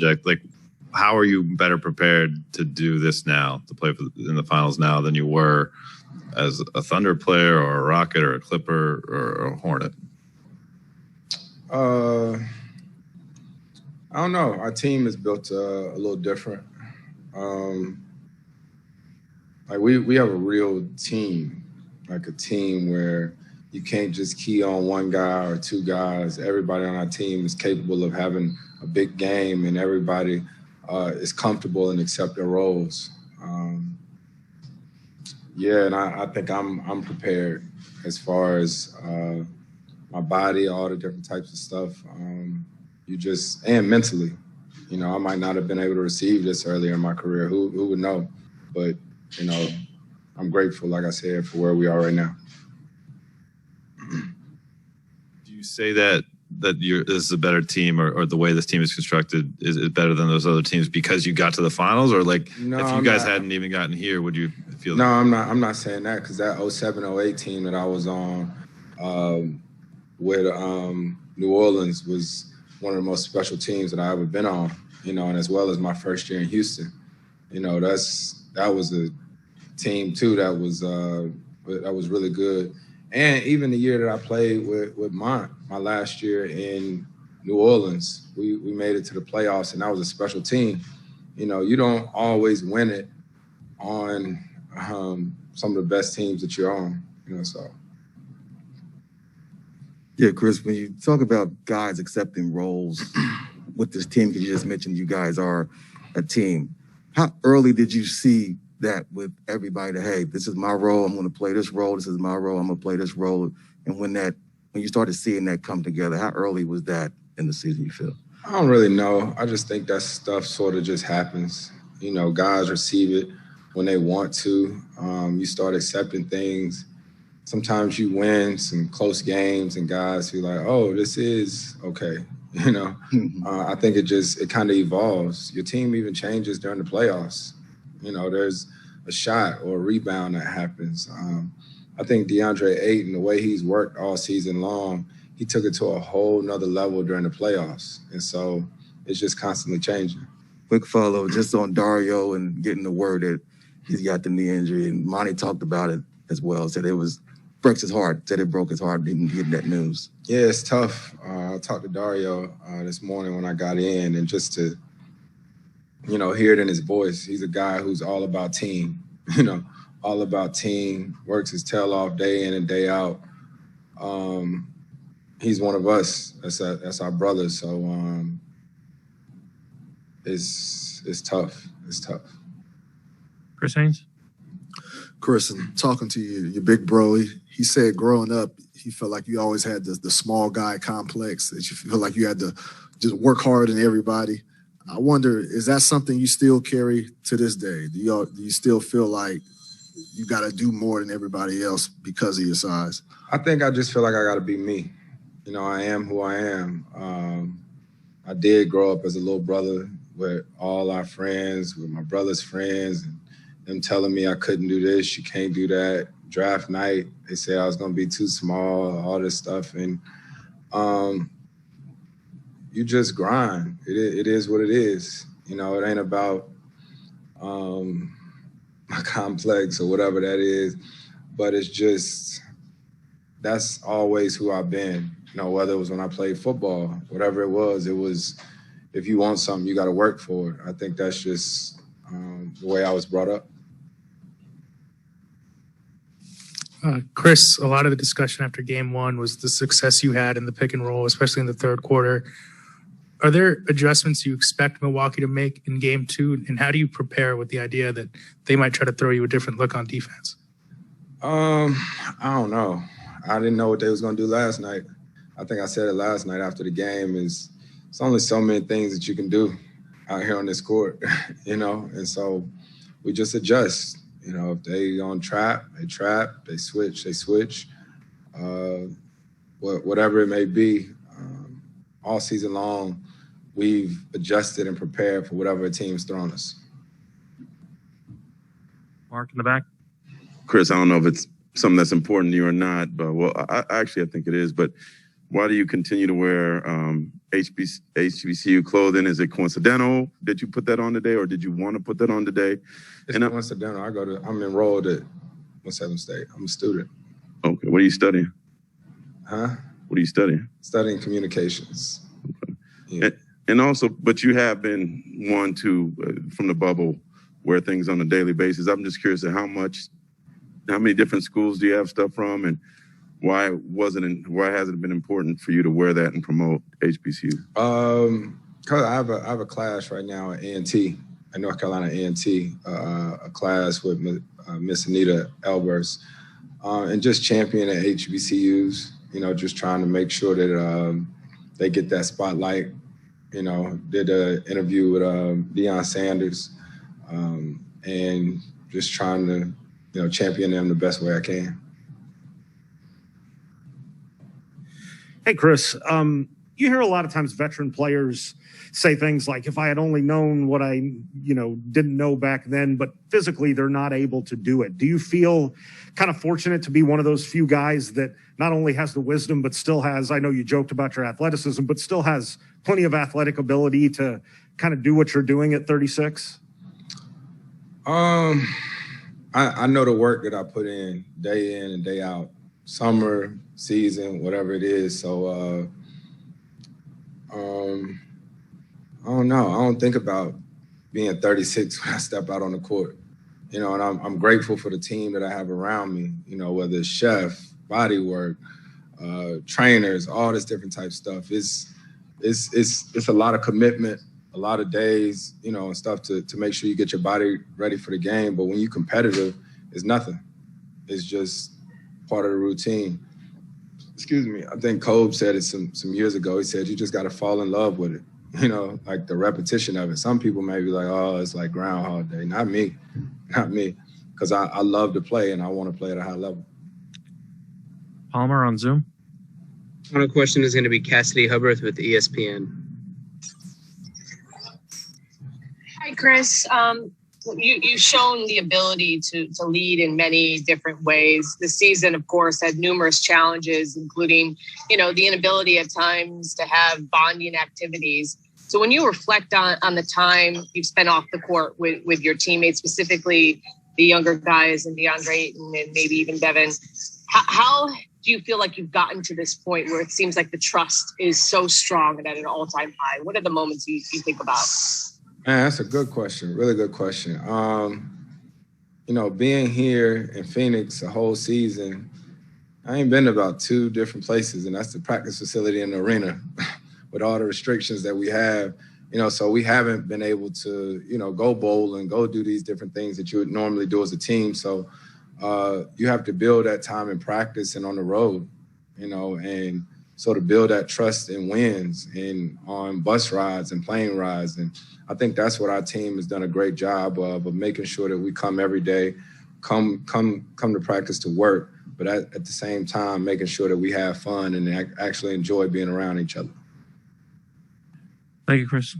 project. Like, how are you better prepared to do this now, to play in the finals now than you were as a Thunder player or a Rocket or a Clipper or a Hornet? I don't know. Our team is built a little different. Like we have a real team, like a team where you can't just key on one guy or two guys. Everybody on our team is capable of having a big game, and everybody is comfortable and accept their roles. Yeah, and I think I'm prepared as far as my body, all the different types of stuff. And mentally, you know, I might not have been able to receive this earlier in my career. Who would know? But, you know, I'm grateful, like I said, for where we are right now. Do you say that this is a better team, or the way this team is constructed is better than those other teams because you got to the finals? Or like, no, if you guys hadn't even gotten here, would you feel? No, I'm not saying that, because that 07-08 team that I was on with New Orleans was one of the most special teams that I ever been on, you know, and as well as my first year in Houston. You know, that was a team too that was really good. And even the year that I played with my last year in New Orleans, we made it to the playoffs, and that was a special team. You know, you don't always win it on some of the best teams that you're on, you know, so. Yeah, Chris, when you talk about guys accepting roles with this team, because you just mentioned you guys are a team, how early did you see that with everybody that, hey, this is my role, I'm going to play this role, this is my role, I'm going to play this role? And when you started seeing that come together, how early was that in the season, you feel? I don't really know. I just think that stuff sort of just happens. You know, guys receive it when they want to. You start accepting things. Sometimes you win some close games and guys feel like, oh, this is okay. You know, I think it kind of evolves. Your team even changes during the playoffs. You know, there's a shot or a rebound that happens. I think DeAndre Ayton, the way he's worked all season long, he took it to a whole nother level during the playoffs. And so it's just constantly changing. Quick follow, just on Dario and getting the word that he's got the knee injury. And Monty talked about it as well, said it broke his heart, said it broke his heart getting that news. Yeah, it's tough. I talked to Dario this morning when I got in, and just to, you know, hear it in his voice. He's a guy who's all about team, you know, all about team, works his tail off day in and day out. He's one of us. That's our brother. So it's tough. It's tough. Chris Haynes? Chris, and talking to you, your big bro, he said growing up, he felt like you always had the small guy complex, that you feel like you had to just work hard than everybody. I wonder, is that something you still carry to this day? Do you still feel like you got to do more than everybody else because of your size? I think I just feel like I got to be me. You know, I am who I am. I did grow up as a little brother with all our friends, with my brother's friends, and them telling me I couldn't do this, you can't do that. Draft night, they said I was going to be too small, all this stuff. And you just grind. It is what it is. You know, it ain't about a complex or whatever that is, but it's just, that's always who I've been. You know, whether it was when I played football, whatever it was, if you want something, you got to work for it. I think that's just the way I was brought up. Chris, a lot of the discussion after game one was the success you had in the pick and roll, especially in the third quarter. Are there adjustments you expect Milwaukee to make in game two? And how do you prepare with the idea that they might try to throw you a different look on defense? I don't know. I didn't know what they was going to do last night. I think I said it last night after the game, it's only so many things that you can do out here on this court, you know? And so we just adjust. You know, if they on trap, they trap. They switch, they switch. Whatever it may be, all season long, we've adjusted and prepared for whatever a team's thrown us. Mark in the back. Chris, I don't know if it's something that's important to you or not, but I think it is. But why do you continue to wear HBCU clothing? Is it coincidental that you put that on today, or did you want to put that on today? It's coincidental. I'm enrolled at 17 State. I'm a student. Okay, what are you studying? Huh? What are you studying? Studying communications. Okay. Yeah. And also, but you have been one to, from the bubble, wear things on a daily basis. I'm just curious how many different schools do you have stuff from, and why hasn't it been important for you to wear that and promote HBCU? Cause I have a class right now at A&T, at North Carolina A&T, a class with Miss Anita Elbers, and just championing HBCUs. You know, just trying to make sure that they get that spotlight. You know, did an interview with Deion Sanders, and just trying to, champion them the best way I can. Hey, Chris, you hear a lot of times veteran players say things like, if I had only known what I, didn't know back then, but physically they're not able to do it. Do you feel kind of fortunate to be one of those few guys that not only has the wisdom, but still has, I know you joked about your athleticism, but still has plenty of athletic ability to kind of do what you're doing at 36? I know the work that I put in and day out, summer, season, whatever it is. So, I don't know. I don't think about being 36 when I step out on the court, and I'm grateful for the team that I have around me, whether it's chef, body work, trainers, all this different type of stuff. It's a lot of commitment, a lot of days, and stuff to make sure you get your body ready for the game. But when you're competitive, it's nothing. It's just part of the routine. Excuse me. I think Kobe said it some years ago. He said, you just got to fall in love with it. Like the repetition of it. Some people may be like, oh, it's like Groundhog Day. Not me. Because I love to play and I want to play at a high level. Palmer on Zoom. Final question is going to be Cassidy Hubbard with ESPN. Hi, Chris. You've shown the ability to lead in many different ways. The season, of course, had numerous challenges, including, the inability at times to have bonding activities. So when you reflect on the time you've spent off the court with your teammates, specifically the younger guys and DeAndre and maybe even Devin, how do you feel like you've gotten to this point where it seems like the trust is so strong and at an all-time high? What are the moments you think about? Man, that's a good question. Really good question. Being here in Phoenix a whole season, I ain't been to about 2 different places, and that's the practice facility and the arena with all the restrictions that we have. So we haven't been able to, go bowl and go do these different things that you would normally do as a team. So you have to build that time in practice and on the road, and so to build that trust in wins and on bus rides and plane rides. And I think that's what our team has done a great job of making sure that we come every day, come to practice to work, but at the same time, making sure that we have fun and actually enjoy being around each other. Thank you, Chris.